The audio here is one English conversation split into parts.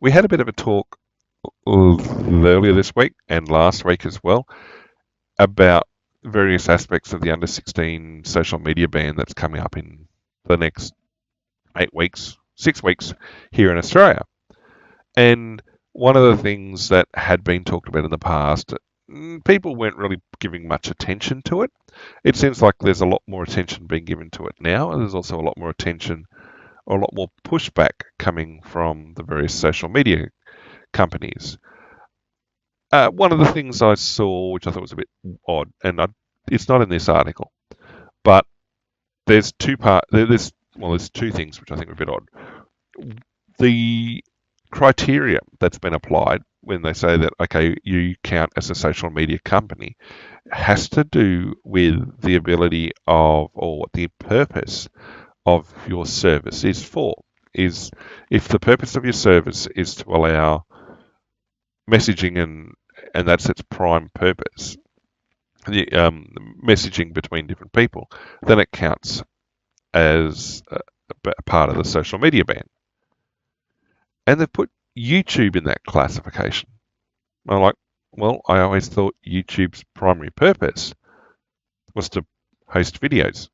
we had a bit of a talk earlier this week and last week as well about various aspects of the under 16 social media ban that's coming up in the next 8 weeks, 6 weeks here in Australia. And one of the things that had been talked about in the past, people weren't really giving much attention to it. It seems like there's a lot more attention being given to it now, and there's also a lot more attention or a lot more pushback coming from the various social media companies. One of the things I saw, which I thought was a bit odd, and it's not in this article, but there's two things which I think are a bit odd. The criteria that's been applied when they say that, okay, you count as a social media company, has to do with the ability of, or what the purpose of your service is for. Is if the purpose of your service is to allow messaging and that's its prime purpose, the messaging between different people, then it counts as a part of the social media ban. And they've put YouTube in that classification. I'm like, well, I always thought YouTube's primary purpose was to host videos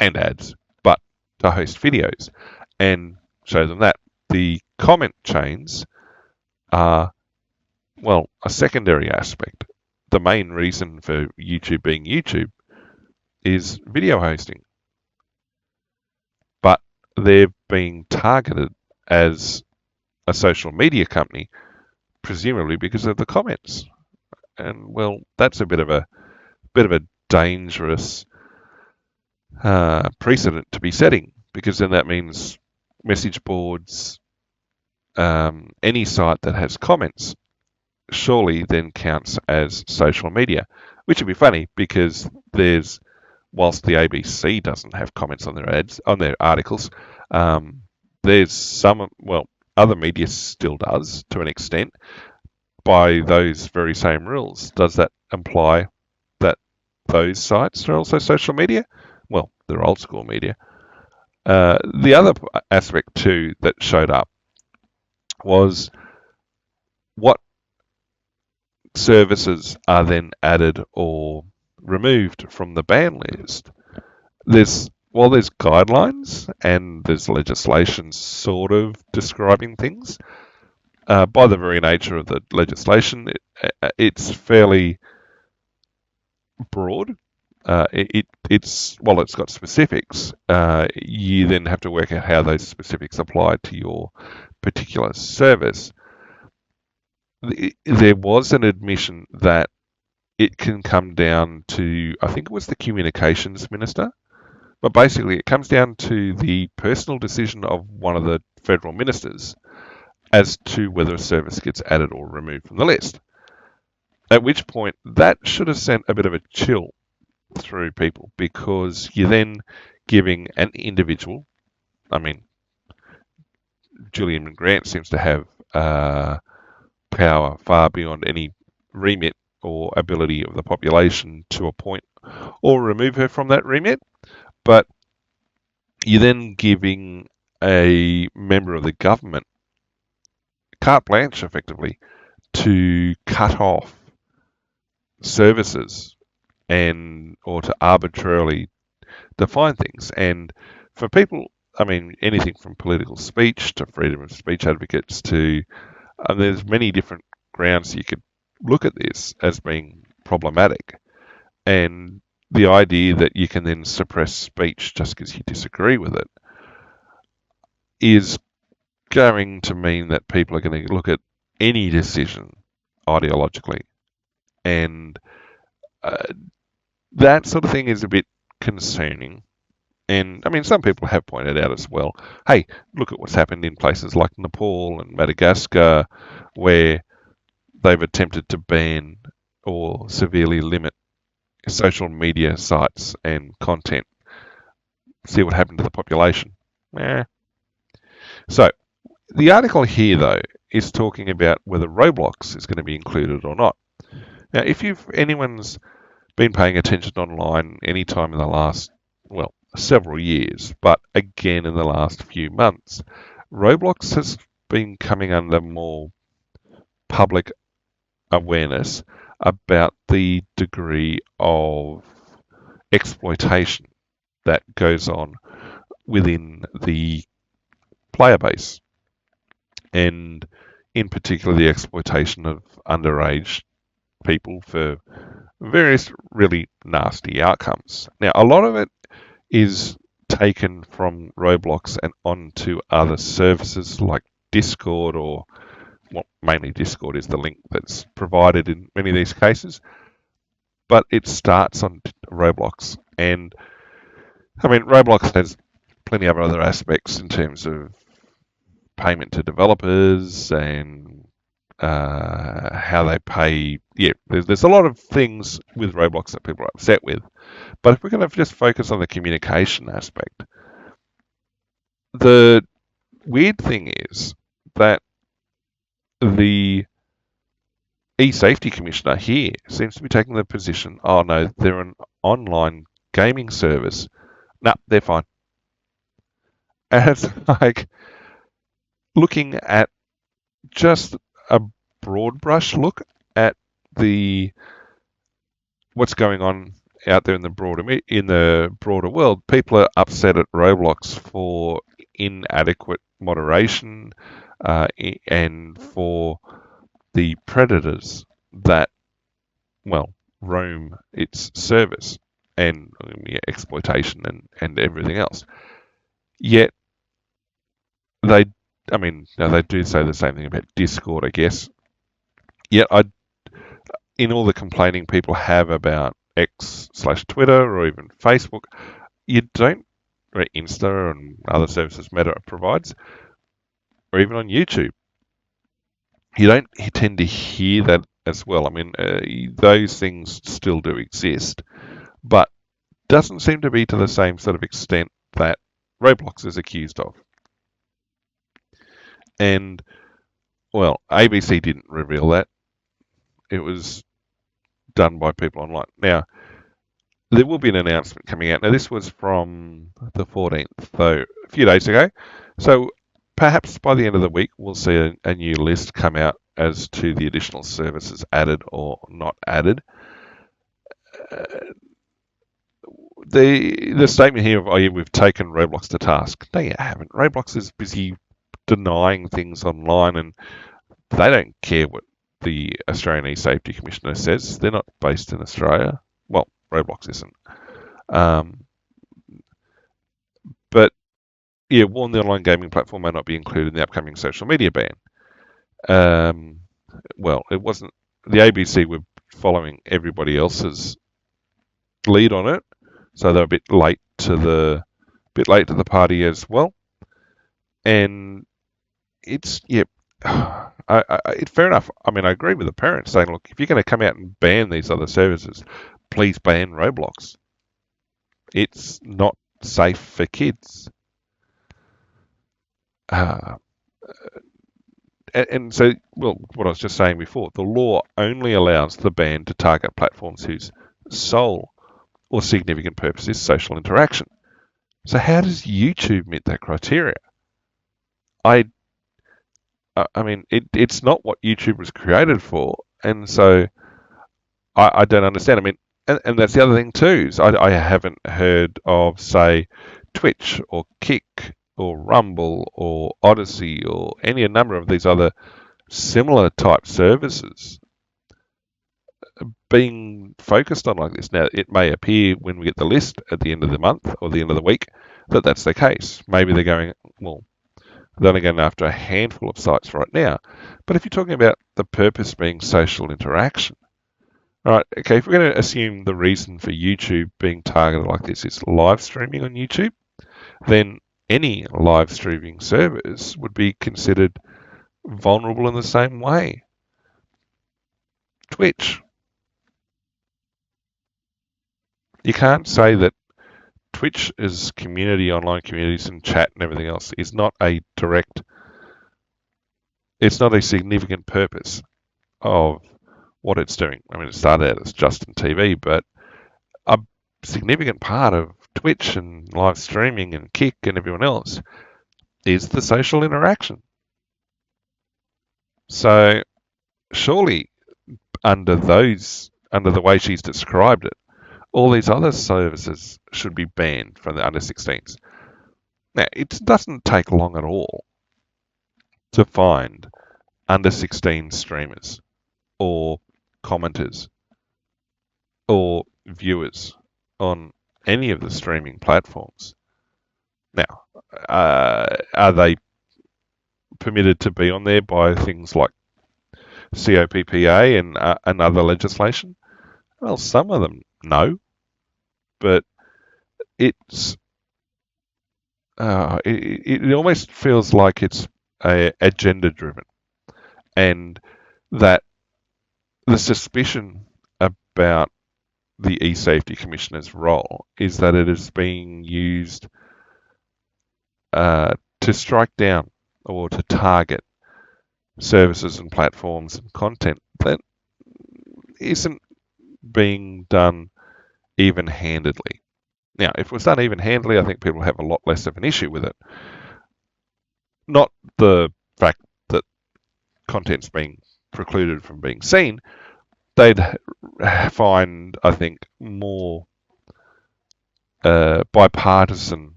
and ads, but to host videos and show them that. The comment chains are, well, a secondary aspect. The main reason for YouTube being YouTube is video hosting. But they're being targeted as a social media company, presumably because of the comments. And well, that's a bit of a dangerous precedent to be setting, because then that means message boards, any site that has comments, surely then counts as social media, which would be funny because whilst the ABC doesn't have comments on their articles, there's some, other media still does to an extent by those very same rules. Does that imply that those sites are also social media? Well, they're old school media. The other aspect too that showed up was what services are then added or removed from the ban list. There's guidelines and there's legislation sort of describing things. By the very nature of the legislation, it's fairly broad. It's got specifics. You then have to work out how those specifics apply to your particular service. There was an admission that it can come down to, I think it was the communications minister, but basically it comes down to the personal decision of one of the federal ministers as to whether a service gets added or removed from the list. At which point, that should have sent a bit of a chill through people, because you're then giving an individual, Julian Grant seems to have power far beyond any remit or ability of the population to appoint or remove her from that remit, but you're then giving a member of the government carte blanche, effectively, to cut off services or to arbitrarily define things. And for people, anything from political speech to freedom of speech advocates to, there's many different grounds you could look at this as being problematic. And the idea that you can then suppress speech just because you disagree with it is going to mean that people are going to look at any decision ideologically. And that sort of thing is a bit concerning. And some people have pointed out as well, hey, look at what's happened in places like Nepal and Madagascar, where they've attempted to ban or severely limit social media sites and content. See what happened to the population. So the article here, though, is talking about whether Roblox is going to be included or not. Now, if anyone's been paying attention online any time in the last, several years, but again in the last few months, Roblox has been coming under more public awareness about the degree of exploitation that goes on within the player base, and in particular the exploitation of underage people for various really nasty outcomes. Now, a lot of it is taken from Roblox and onto other services like Discord, or well, mainly Discord is the link that's provided in many of these cases, but it starts on Roblox. And I mean, Roblox has plenty of other aspects in terms of payment to developers and how they pay. Yeah, there's a lot of things with Roblox that people are upset with. But if we're going to just focus on the communication aspect, the weird thing is that the e-safety commissioner here seems to be taking the position, oh no, they're an online gaming service. No, they're fine. And it's like looking at just a broad brush look at the what's going on out there in the broader world. People are upset at Roblox for inadequate moderation and for the predators that, well, roam its service and exploitation and everything else. Yet they do say the same thing about Discord, I guess. Yet in all the complaining people have about X/Twitter or even Facebook, you don't, or Insta and other services Meta provides, or even on YouTube, you don't tend to hear that as well. I mean, those things still do exist, but doesn't seem to be to the same sort of extent that Roblox is accused of. And, well, ABC didn't reveal that. It was done by people online. Now, there will be an announcement coming out. Now, this was from the 14th, so a few days ago. So perhaps by the end of the week, we'll see a new list come out as to the additional services added or not added. The statement here of, oh yeah, we've taken Roblox to task. No, you haven't. Roblox is busy denying things online, and they don't care what the Australian E-Safety Commissioner says. They're not based in Australia. Well, Roblox isn't. But yeah, warn the online gaming platform may not be included in the upcoming social media ban. Well, it wasn't. The ABC were following everybody else's lead on it, so they're a bit late to the party as well. And it's fair enough. I mean, I agree with the parents saying, look, if you're going to come out and ban these other services, please ban Roblox. It's not safe for kids. And so, well, what I was just saying before, the law only allows the ban to target platforms whose sole or significant purpose is social interaction. So how does YouTube meet that criteria? I mean, it's not what YouTube was created for, and so I don't understand. I mean, and that's the other thing too. So I haven't heard of, say, Twitch or Kick or Rumble or Odyssey or any number of these other similar type services being focused on like this. Now, it may appear when we get the list at the end of the month or the end of the week that that's the case. Maybe they're going, well, they're only going after a handful of sites right now. But if you're talking about the purpose being social interaction, all right, okay, if we're going to assume the reason for YouTube being targeted like this is live streaming on YouTube, then any live streaming service would be considered vulnerable in the same way. Twitch. You can't say that Twitch is community, online communities and chat and everything else is not a direct, it's not a significant purpose of what it's doing. I mean, it started out as Justin TV, but a significant part of Twitch and live streaming and Kick and everyone else is the social interaction. So surely under the way she's described it, all these other services should be banned from the under 16s. Now, it doesn't take long at all to find under 16 streamers or commenters or viewers on any of the streaming platforms. Now, are they permitted to be on there by things like COPPA and other legislation? Well, some of them no, but it's it almost feels like it's agenda driven, and that the suspicion about the e-safety commissioner's role is that it is being used to strike down or to target services and platforms and content that isn't being done even-handedly. Now, if it was done even-handedly, I think people have a lot less of an issue with it. Not the fact that content's being precluded from being seen. They'd find, I think, more bipartisan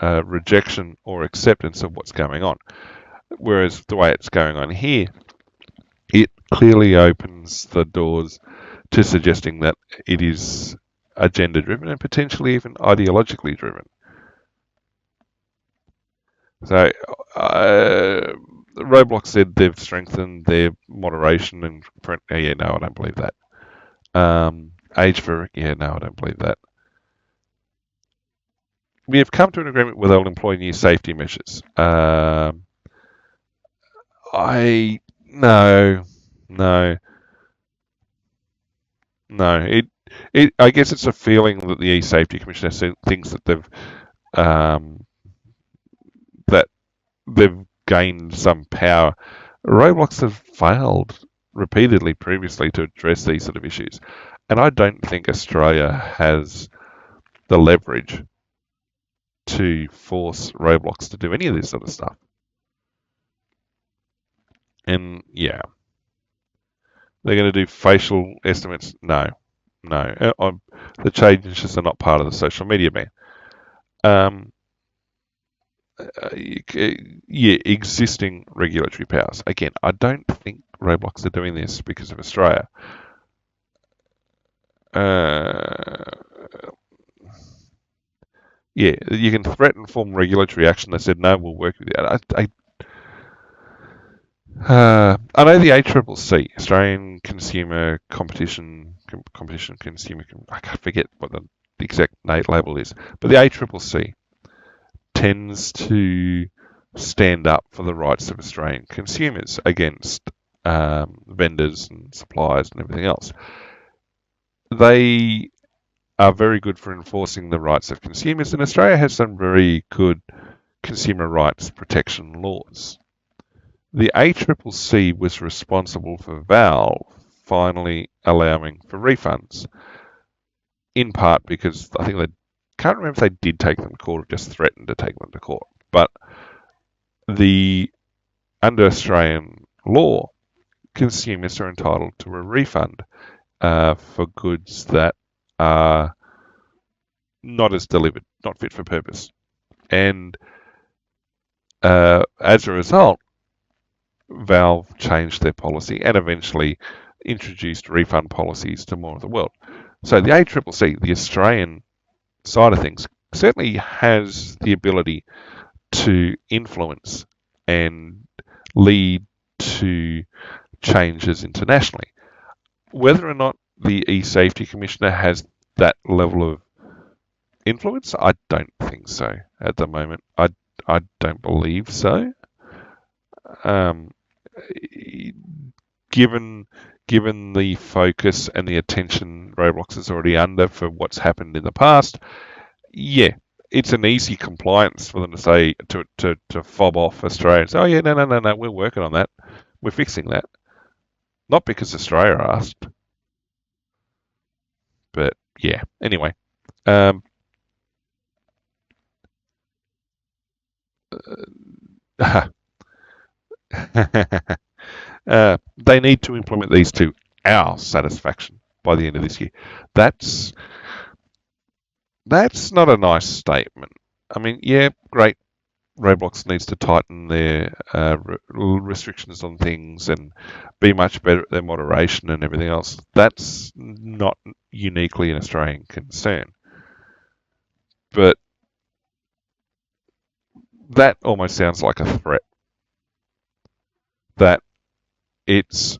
rejection or acceptance of what's going on. Whereas the way it's going on here, it clearly opens the doors to suggesting that it is agenda driven and potentially even ideologically driven. So, Roblox said they've strengthened their moderation and yeah, no, I don't believe that. Age for yeah, no, I don't believe that. We have come to an agreement where they'll employ new safety measures. I no, no, no. I guess it's a feeling that the e-safety commissioner thinks that they've gained some power. Roblox have failed repeatedly previously to address these sort of issues, and I don't think Australia has the leverage to force Roblox to do any of this sort of stuff. And yeah, they're going to do facial estimates. No. The changes are not part of the social media ban. Yeah, existing regulatory powers. Again, I don't think Roblox are doing this because of Australia. Yeah, you can threaten form regulatory action. They said no, we'll work with you. I know the ACCC, Australian Consumer Competition, Consumer. I can't forget what the exact label is, but the ACCC tends to stand up for the rights of Australian consumers against vendors and suppliers and everything else. They are very good for enforcing the rights of consumers, and Australia has some very good consumer rights protection laws. The ACCC was responsible for Valve finally allowing for refunds, in part because I think they can't remember if they did take them to court or just threatened to take them to court. But under Australian law, consumers are entitled to a refund for goods that are not as delivered, not fit for purpose. And as a result, Valve changed their policy and eventually introduced refund policies to more of the world. So the ACCC, the Australian side of things, certainly has the ability to influence and lead to changes internationally. Whether or not the e-safety commissioner has that level of influence, I don't think so at the moment. I don't believe so. Given the focus and the attention Roblox is already under for what's happened in the past, yeah, it's an easy compliance for them to say to fob off Australia and say, oh yeah, no, we're working on that, we're fixing that. Not because Australia asked, but yeah. Anyway, They need to implement these to our satisfaction by the end of this year. That's that's not a nice statement. I mean, yeah, great. Roblox needs to tighten their restrictions on things and be much better at their moderation and everything else. That's not uniquely an Australian concern, but that almost sounds like a threat. That it's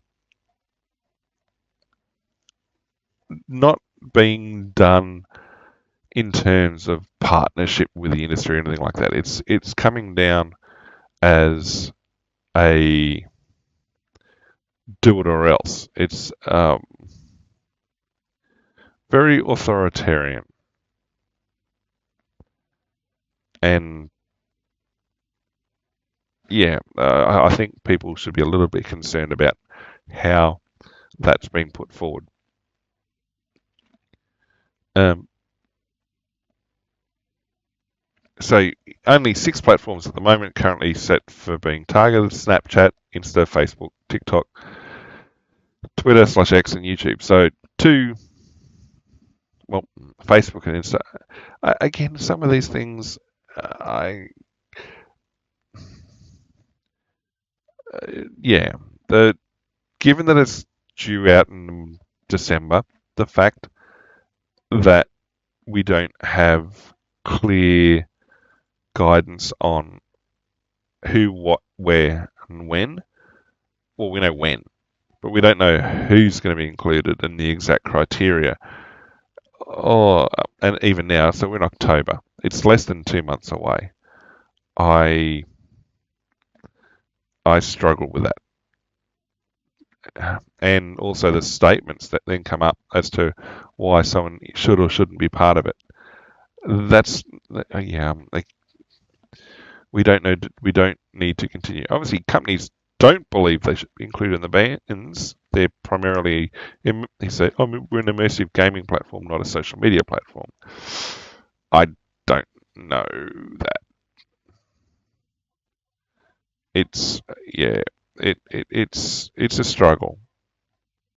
not being done in terms of partnership with the industry or anything like that. It's coming down as a do it or else. It's very authoritarian, and yeah, I think people should be a little bit concerned about how that's been put forward. Um, so only 6 platforms at the moment currently set for being targeted: Snapchat, Insta, Facebook, TikTok, Twitter/X, and YouTube. So two, well, Facebook and Insta. Again, some of these things, I yeah, the given that it's due out in December, the fact that we don't have clear guidance on who, what, where, and when. Well, we know when, but we don't know who's going to be included and the exact criteria. Oh, and even now, so we're in October. It's less than 2 months away. I struggle with that, and also the statements that then come up as to why someone should or shouldn't be part of it. That's yeah. Like, we don't know. We don't need to continue. Obviously, companies don't believe they should be included in the bans. They're primarily, they say, "Oh, we're an immersive gaming platform, not a social media platform." I don't know that. It's yeah. It's a struggle.